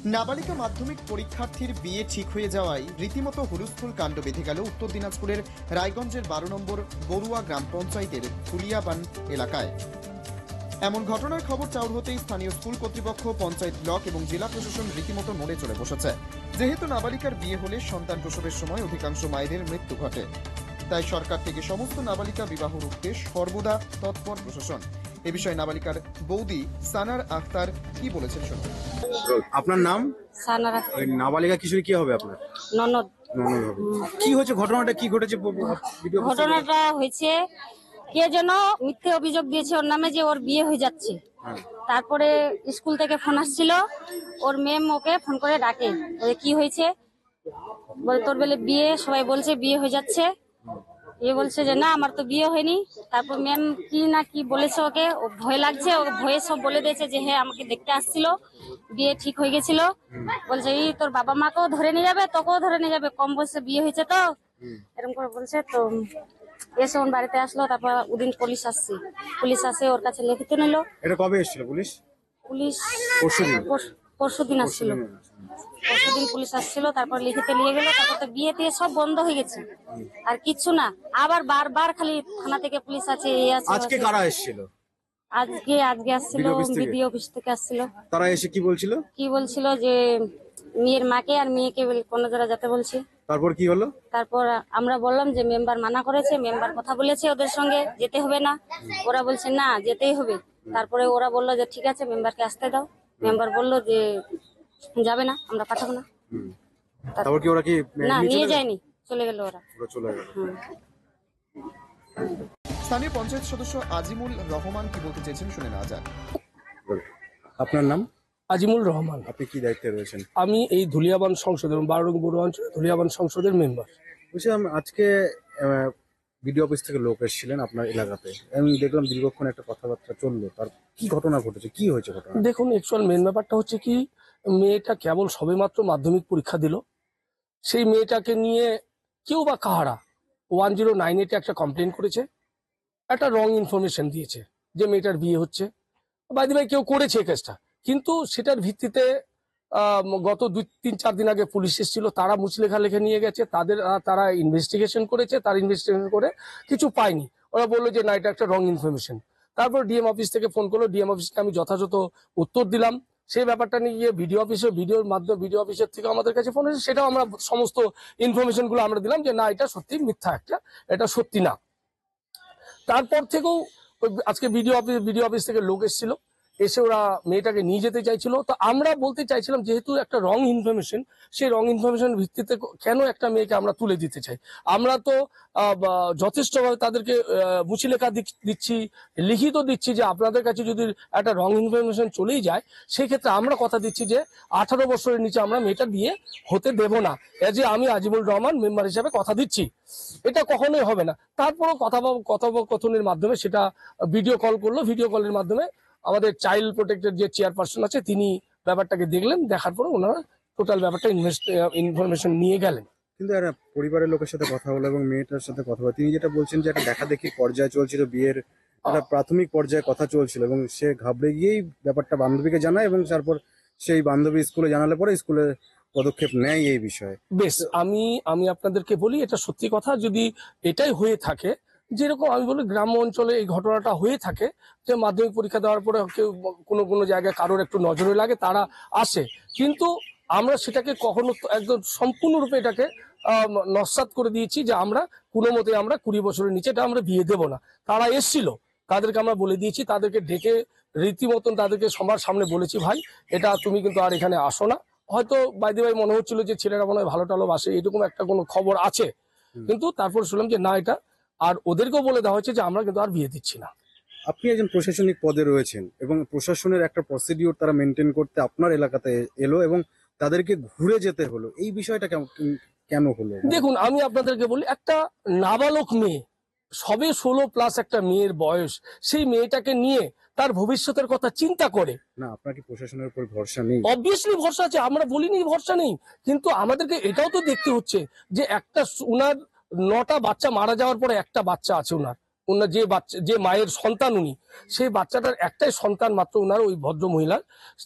নাবালিকা মাধ্যমিক পরীক্ষার্থীর বিয়ে ঠিক হয়ে যাওয়ায় রীতিমতো হুলস্থুল কাণ্ড বেঁধে গেল উত্তর দিনাজপুরের রায়গঞ্জের 12 নম্বর গরুয়া গ্রাম পঞ্চায়েতের ফুলিয়াবান এলাকায়। এমন ঘটনার খবর চাউর হতেই স্থানীয় স্কুল কর্তৃপক্ষ, পঞ্চায়েত, ব্লক এবং জেলা প্রশাসন রীতিমতো নড়ে চড়ে বসেছে। যেহেতু নাবালিকার বিয়ে হলে সন্তান প্রসবের সময় অধিকাংশ মায়েদের মৃত্যু ঘটে, তাই সরকার থেকে সমস্ত নাবালিকা বিবাহ রুখতে সর্বদা তৎপর প্রশাসন। এ বিষয়ে নাবালিকার বৌদি সানার আখতার কি বলেছেন শুনুন। আপনার নাম? সানারা। ওই নাবালিকা কিশোরী কি হবে আপনার? ননদ। ননদ হবে। কি হয়েছে, ঘটনাটা কি ঘটেছে? ঘটনাটা হয়েছে, কে যেন মিথ্যে অভিযোগ দিয়েছে ওর নামে যে ওর বিয়ে হয়ে যাচ্ছে। তারপরে স্কুল থেকে ফোন আসছিল, ওর ম্যাম ওকে ফোন করে ডাকে, কি হয়েছে, বলে তোর বেলে বিয়ে, সবাই বলছে বিয়ে হয়ে যাচ্ছে। এ বলছে যে না আমার তো বিয়ে হয়নি। তারপর ম্যাম কি না কি বলেছে ওকে, ও ভয় লাগছে, ওকে ভয়ে সব বলে দিয়েছে যে হ্যাঁ আমাকে দেখতে আসছিল, বিয়ে ঠিক হয়ে গেছিল। বলছে এই তোর বাবা মাকেও ধরে নিয়ে যাবে, তোকেও ধরে নিয়ে যাবে, কম বয়সে বিয়ে হয়েছে তো এরকম করে বলছে। তো এসে ওর বাড়িতে আসলো, তারপর ওদিন পুলিশ আসছে, পুলিশ আসে ওর কাছে লিখিত নিল। এটা কবে এসেছিল পুলিশ? পুলিশ পরশুদিন আসছিল, পরশুদিন পুলিশ আসছিল, তারপর লিখিত নিয়ে গেল। তারপর তো বিয়ে টিয়ে সব বন্ধ হয়ে গেছে, আর কিচ্ছু না। আবার বারবার খালি থানা থেকে পুলিশ আছে, এই আছে। আজকে কারা এসেছিল? আজকে আসছিল বিডিও অফিস থেকে আসছিল। তারা এসে কি বলছিল যে মেয়ের মাকে আর মেয়েকে কোনো জায়গায় যেতে বলছে। তারপর কি হলো? তারপর আমরা বললাম যে মেম্বার মানা করেছে, মেম্বার কথা বলেছে ওদের সঙ্গে যেতে হবে না। ওরা বলছে না যেতেই হবে। তারপরে ওরা বললো যে ঠিক আছে মেম্বারকে আসতে দাও। মেম্বার বললো যে যাবে না, আমরা পাঠাবো না। তারপর কি ওরা কি না নিয়ে যায়নি, চলে গেল ওরা। স্থানীয় পঞ্চায়েত সদস্য আজিমুল রহমান কি বলতে চেয়েছেন শুনে নেওয়া যাক। আপনার নাম? আজিমুল রহমান। আপনি কি দায়িত্বে রয়েছেন? আমি এই ধুলিয়াবান সংসদের 12 নং বড় অঞ্চল ধুলিয়াবান সংসদের মেম্বার। বলছিলাম আজকে বিডিও অফিস থেকে লোক এসেছিলেন আপনার এলাকাতে, আমি দেখলাম দীর্ঘক্ষণ একটা কথাবার্তা চললো। তার কি ঘটনা ঘটেছে, কি হয়েছে ঘটনা? দেখুন, অ্যাকচুয়াল মেন ব্যাপারটা হচ্ছে কি, মেয়েটা কেবল সবেমাত্র মাধ্যমিক পরীক্ষা দিল। সেই মেয়েটাকে নিয়ে কেউ বা কাহারা 1098-এ একটা কমপ্লেন করেছে, একটা রং ইনফরমেশন দিয়েছে যে মেয়েটার বিয়ে হচ্ছে। বাইদি ভাই কেউ করেছে কেসটা, কিন্তু সেটার ভিত্তিতে গত 2-3-4 দিন আগে পুলিশ এসেছিল, তারা মুচলেখা লিখে নিয়ে গেছে, তারা ইনভেস্টিগেশন করেছে, তার ইনভেস্টিগেশন করে কিছু পায়নি। ওরা বললো যে না এটা একটা রং ইনফরমেশন। তারপর ডিএম অফিস থেকে ফোন করলো, ডিএম অফিসকে আমি যথাযথ উত্তর দিলাম। সেই ব্যাপারটা নিয়ে গিয়ে ভিডিও অফিসের থেকে আমাদের কাছে ফোন এসেছে, সেটাও আমরা সমস্ত ইনফরমেশন গুলো আমরা দিলাম যে না এটা সত্যি মিথ্যা, এটা সত্যি না। তারপর থেকেও আজকে ভিডিও অফিস থেকে লোক এসেছিল, এসে ওরা মেয়েটাকে নিয়ে যেতে চাইছিল। তো আমরা বলতে চাইছিলাম যেহেতু একটা রং ইনফরমেশন, সেই রং ইনফরমেশনের ভিত্তিতে কেন একটা মেয়েকে আমরা তুলে দিতে চাই? আমরা তো যথেষ্টভাবে তাদেরকে মুচিলেখা দিচ্ছি, লিখিত দিচ্ছি যে আপনাদের কাছে যদি একটা রং ইনফরমেশন চলেই যায়, সেক্ষেত্রে আমরা কথা দিচ্ছি যে 18 বছরের নিচে আমরা মেয়েটা বিয়ে হতে দেব না। আমি আজিমুল রহমান মেম্বার হিসাবে কথা দিচ্ছি, এটা কখনোই হবে না। তারপরও কথোপকথনের মাধ্যমে সেটা ভিডিও কল করলো, ভিডিও কলের মাধ্যমে আমাদের চাইল্ড প্রোটেক্টের যে চেয়ারপারসন আছে তিনি ব্যাপারটাকে দেখলেন, দেখার পরে ওনারা টোটাল ব্যাপারটা ইনফরমেশন নিয়ে গেলেন। কিন্তু একটা পরিবারের লোকের সাথে কথা হলো এবং মেয়েটার সাথে কথা বলে তিনি যেটা বলছেন যে একটা দেখাদেখি পর্যায়ে চলছিল, বিয়ের একটা প্রাথমিক পর্যায়ে কথা চলছিল এবং সে ঘাবড়ে গিয়েই ব্যাপারটা বান্ধবীকে জানায় এবং তারপর সেই বান্ধবী স্কুলে জানালে পরে স্কুলে পদক্ষেপ নেয় এই বিষয়ে। বেশ, আমি আপনাদেরকে বলি এটা সত্যি কথা। যদি এটাই হয়ে থাকে, যেরকম আমি বলি গ্রাম্য অঞ্চলে এই ঘটনাটা হয়ে থাকে যে মাধ্যমিক পরীক্ষা দেওয়ার পরে কেউ কোনো জায়গায় কারোর একটু নজরে লাগে, তারা আসে, কিন্তু আমরা সেটাকে কখনো একদম সম্পূর্ণরূপে এটাকে নস্যাৎ করে দিয়েছি যে আমরা কোনো মতে আমরা 20 বছরের নিচে এটা আমরা বিয়ে দেব না। তারা এসছিল, তাদেরকে আমরা বলে দিয়েছি, তাদেরকে ডেকে রীতিমতন তাদেরকে সবার সামনে বলেছি ভাই এটা তুমি কিন্তু আর এখানে আসো না। হয়তো বাইদি ভাই মনে হচ্ছিল যে ছেলেরা মনে হয় ভালো টালো বাসে, এরকম একটা কোনো খবর আছে, কিন্তু তারপর শুনলাম যে না এটা, আর ওদেরকেও বলে দেওয়া হয়েছে যে আমরা কিন্তু আর বিয়ে দিচ্ছি না। আপনি একজন প্রশাসনিক পদে রয়েছেন এবং প্রশাসনের একটা প্রসিডিওর তারা মেনটেন করতে আপনার এলাকাতে এলো এবং তাদেরকে ঘুরে যেতে হলো, এই বিষয়টা কেন হলো? দেখুন, আমি আপনাদেরকে বলি, একটা নাবালক মেয়ে, সবে 16+ একটা মেয়ের বয়স, সেই মেয়েটাকে নিয়ে তার ভবিষ্যতের কথা চিন্তা করে না, আপনার কি প্রশাসনের উপর ভরসা নেই? অবভিয়াসলি ভরসা আছে, আমরা বলিনি ভরসা নেই, কিন্তু আমাদেরকে এটাও তো দেখতে হচ্ছে যে একটা উনার 9টা বাচ্চা মারা যাওয়ার পরে একটা বাচ্চা আছে উনার, ওনার যে মায়ের সন্তান উনি, সেই বাচ্চাটার একটাই সন্তান মাত্র ওনার ওই ভদ্র মহিলার,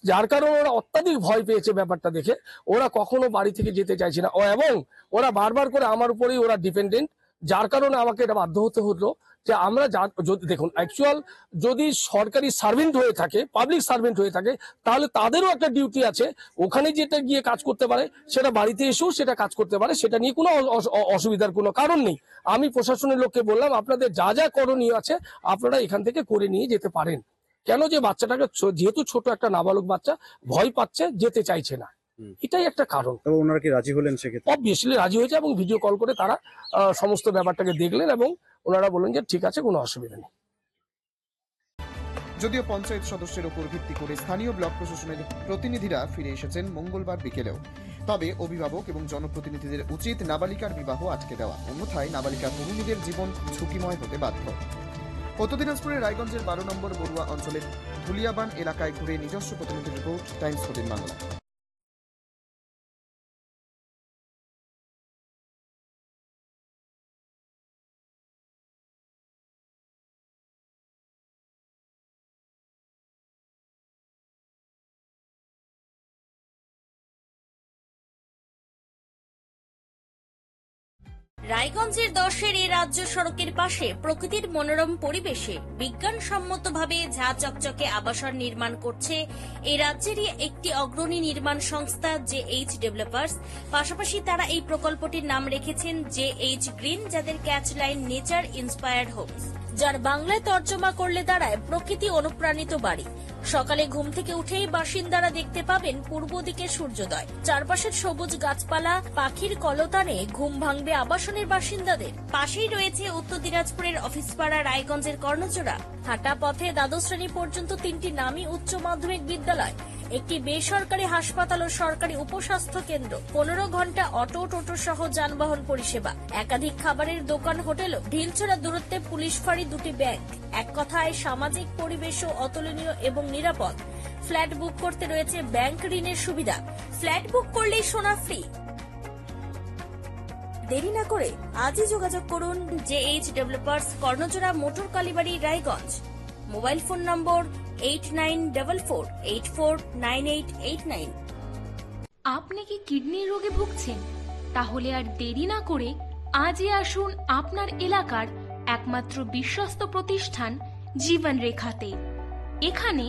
যার কারণে ওরা অত্যাধিক ভয় পেয়েছে ব্যাপারটা দেখে, ওরা কখনো বাড়ি থেকে যেতে চাইছে না। এবং ওরা বারবার করে আমার উপরেই ওরা ডিপেন্ডেন্ট, যার কারণে আমাকে এটা বাধ্য হতে হতো যে আমরা দেখুন, অ্যাকচুয়াল যদি সরকারি সার্ভেন্ট হয়ে থাকে, পাবলিক সার্ভেন্ট হয়ে থাকে, তাহলে তাদেরও একটা ডিউটি আছে, ওখানে যেটা গিয়ে কাজ করতে পারে, সেটা বাড়িতে এসেও সেটা কাজ করতে পারে, সেটা নিয়ে কোনো অসুবিধার কোনো কারণ নেই। আমি প্রশাসনের লোককে বললাম, আপনাদের যা যা করণীয় আছে আপনারা এখান থেকে করে নিয়ে যেতে পারেন। কেন যে বাচ্চাটাকে যেহেতু ছোট একটা নাবালক বাচ্চা, ভয় পাচ্ছে, যেতে চাইছে না, এটাই একটা কারণ। তবে ওনারা কি রাজি হলেন সেক্ষেত্রে? অবভিয়াসলি রাজি হয়েছে, এবং ভিডিও কল করে তারা সমস্ত ব্যাপারটাকে দেখলেন এবং ওনারা বললেন যে ঠিক আছে, কোনো অসুবিধা নেই। যদিও পঞ্চায়েত সদস্যের উপর ভিত্তি করে স্থানীয় ব্লক প্রশাসনের প্রতিনিধিরা ফিরে এসেছেন মঙ্গলবার বিকেলেও, তবে অভিভাবক এবং জনপ্রতিনিধিদের উচিত নাবালিকার বিবাহ আটকে দেওয়া, অন্যথায় নাবালিকা তরুণীদের জীবন ঝুঁকিময় হতে বাধ্য। উত্তর দিনাজপুরের রায়গঞ্জের 12 নম্বর বড়ুয়া অঞ্চলের ধুলিয়াবান এলাকায় ঘুরে নিজস্ব প্রতিনিধির রিপোর্ট, টাইমস 14 বাংলা। রায়গঞ্জের 10-এর এই রাজ্য সড়কের পাশে প্রকৃতির মনোরম পরিবেশে বিজ্ঞানসম্মতভাবে ঝা চকচকে আবাসন নির্মাণ করছে এই রাজ্যেরই একটি অগ্রণী নির্মাণ সংস্থা JH ডেভেলপার্স। পাশাপাশি তারা এই প্রকল্পটির নাম রেখেছেন JH গ্রিন, যাদের catch line nature inspired homes, যার বাংলায় তর্জমা করলে দাঁড়ায় প্রকৃতি অনুপ্রাণিত বাড়ি। সকালে ঘুম থেকে উঠেই বাসিন্দারা দেখতে পাবেন পূর্ব দিকে সূর্যোদয়, চারপাশের সবুজ গাছপালা, পাখির কলতানে ঘুম ভাঙবে আবাসনের বাসিন্দাদের। পাশেই রয়েছে উত্তর দিনাজপুরের অফিসপাড়া রায়গঞ্জের কর্ণচূড়া, হাঁটা পথে দ্বাদশ শ্রেণী পর্যন্ত 3টি নামী উচ্চ মাধ্যমিক বিদ্যালয়, একটি বেসরকারি হাসপাতাল ও সরকারি উপস্বাস্থ্য কেন্দ্র, 15 ঘন্টা অটো টোটো সহ যানবাহন পরিষেবা, একাধিক খাবারের দোকান, হোটেল, ঢিলছড়া দূরত্বে পুলিশ ফাঁড়ি, 2টি ব্যাংক। এক কথায় সামাজিক পরিবেশও অতুলনীয় এবং নিরাপদ। ফ্ল্যাট বুক করতে রয়েছে ব্যাংক ঋণের সুবিধা, ফ্ল্যাট বুক করলেই সোনা ফ্রি। দেরি না করে আজই যোগাযোগ করুন JH developers, Karnachura, motor Kalibari, Raiganj. Mobile phone number 8944849889। আপনি কি কিডনি রোগে ভুগছেন? তাহলে আর দেরি না করে আজই আসুন আপনার এলাকার একমাত্র বিশ্বস্ত প্রতিষ্ঠান জীবন রেখাতে। এখানে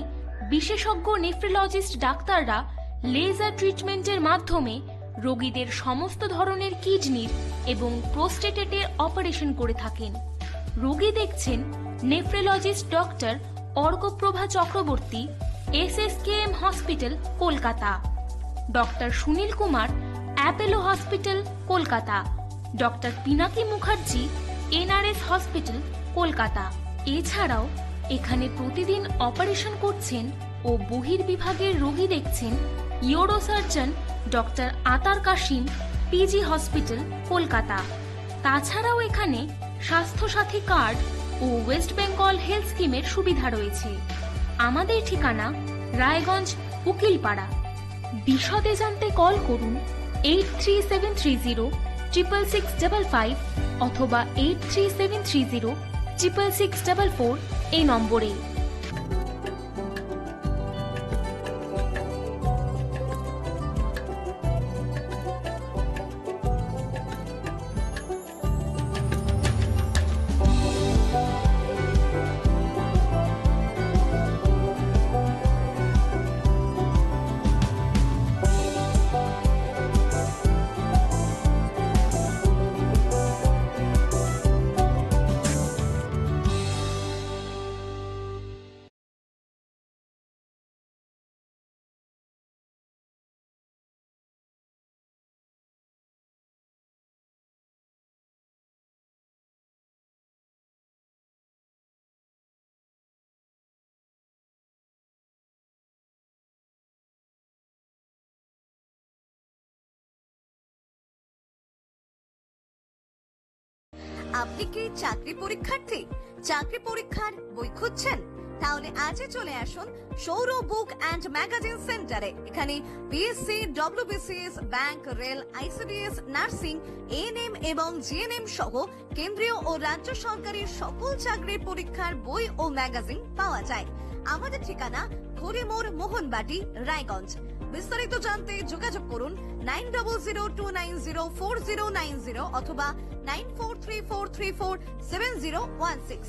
বিশেষজ্ঞ নেফ্রোলজিস্ট ডাক্তাররা লেজার ট্রিটমেন্টের মাধ্যমে রোগীদের সমস্ত ধরনের কিডনির এবং প্রোস্টেটের অপারেশন করে থাকেন। রোগী দেখছেন nephrologist doctor Arkaprava Chakraborty, SSKM hospital, Kolkata; doctor Sunil Kumar, Apollo hospital, Kolkata; doctor Pinaki Mukherjee, NRS hospital, Kolkata. এছাড়াও এখানে প্রতিদিন অপারেশন করছেন ও বহির্বিভাগের রোগী দেখছেন ইউরোসার্জন ডক্টর আতার কাশিম, PG হসপিটাল, কলকাতা। তাছাড়াও এখানে স্বাস্থ্যসাথী কার্ড ও ওয়েস্ট বেঙ্গল হেলথ স্কিমের সুবিধা রয়েছে। আমাদের ঠিকানা রায়গঞ্জ, উকিলপাড়া। বিশদে জানতে কল করুন 8373066655 অথবা 8373066644 এই নম্বরে। আপনি কি চাকরি পরীক্ষার্থী? চাকরি পরীক্ষার বই খুঁজছেন? তাহলে আজই চলে আসুন সৌর বুক অ্যান্ড ম্যাগাজিন সেন্টারে। এখানে BSc, WBCS, bank, rail, ICDS, nursing, ANM এবং জিএনএম সহ কেন্দ্রীয় ও রাজ্য সরকারের সকল চাকরির পরীক্ষার বই ও ম্যাগাজিন পাওয়া যায়। আমাদের ঠিকানা হরিমোড়, মোহনবাটি, রায়গঞ্জ। বিস্তারিত জানতে যোগাযোগ করুন 9002904090 অথবা 9434347016।